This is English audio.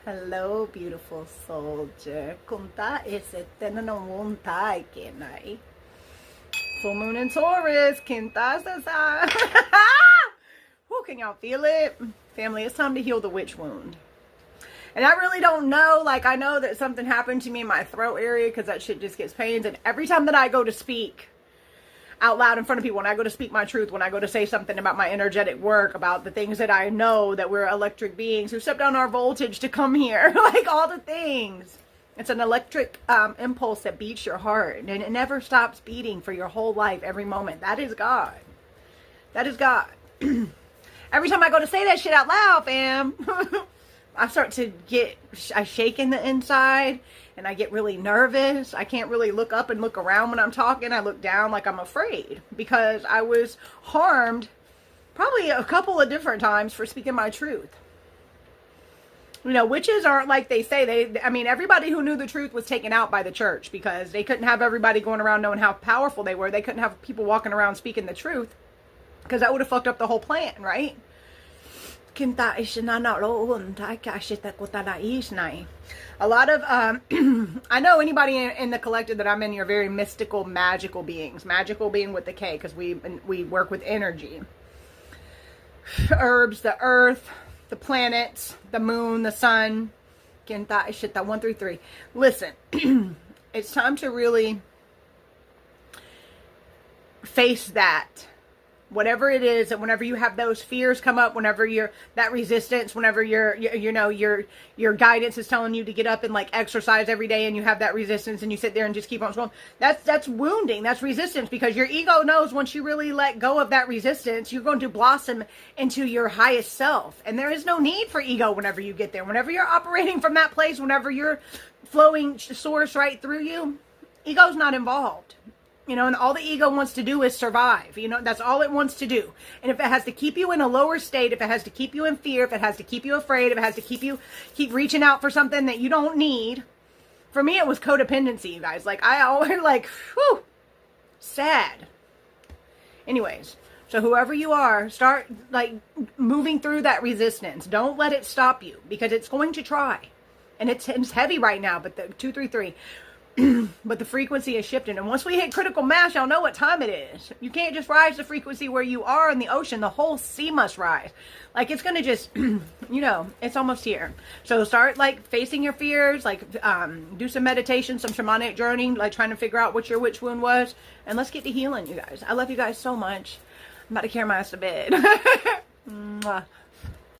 Hello, beautiful soldier. Kunta ese tenanonguntai kenai. Full moon in Taurus. Kinta sa. Who can y'all feel it? Family, it's time to heal the witch wound. And I really don't know. Like, I know that something happened to me in my throat area because that shit just gets pains. And every time that I go to speak out loud in front of people, when I go to speak my truth, when I go to say something about my energetic work, about the things that I know, that we're electric beings who step down our voltage to come here, like all the things. It's an electric impulse that beats your heart, and it never stops beating for your whole life, every moment. That is God. That is God. Every time I go to say that shit out loud, fam, I start to I shake in the inside, and I get really nervous. I can't really look up and look around when I'm talking. I look down like I'm afraid because I was harmed probably a couple of different times for speaking my truth. You know, witches aren't like they say. I mean, everybody who knew the truth was taken out by the church because they couldn't have everybody going around knowing how powerful they were. They couldn't have people walking around speaking the truth because that would have fucked up the whole plan, right? A lot of I know anybody in the collective that I'm in, you're very mystical, magical beings. Magical being with the K, because we work with energy. Herbs, the earth, the planets, the moon, the sun. 133. Listen, it's time to really face that. Whatever it is, and whenever you have those fears come up, whenever you're that resistance, whenever your guidance is telling you to get up and like exercise every day, and you have that resistance, and you sit there and just keep on scrolling, that's wounding. That's resistance, because your ego knows once you really let go of that resistance, you're going to blossom into your highest self. And there is no need for ego whenever you get there. Whenever you're operating from that place, whenever you're flowing source right through you, ego's not involved. You know, and all the ego wants to do is survive. You know, that's all it wants to do. And if it has to keep you in a lower state, if it has to keep you in fear, if it has to keep you afraid, if it has to keep reaching out for something that you don't need. For me, it was codependency, you guys. Like, I always, like, whew, sad. Anyways, so whoever you are, start, like, moving through that resistance. Don't let it stop you, because it's going to try. And it's heavy right now, but the 233... but the frequency is shifting. And once we hit critical mass, y'all know what time it is. You can't just rise the frequency where you are in the ocean. The whole sea must rise. Like, it's going to just, you know, it's almost here. So start, like, facing your fears. Like, do some meditation, some shamanic journeying, like trying to figure out what your witch wound was. And let's get to healing, you guys. I love you guys so much. I'm about to carry my ass to bed. Mwah.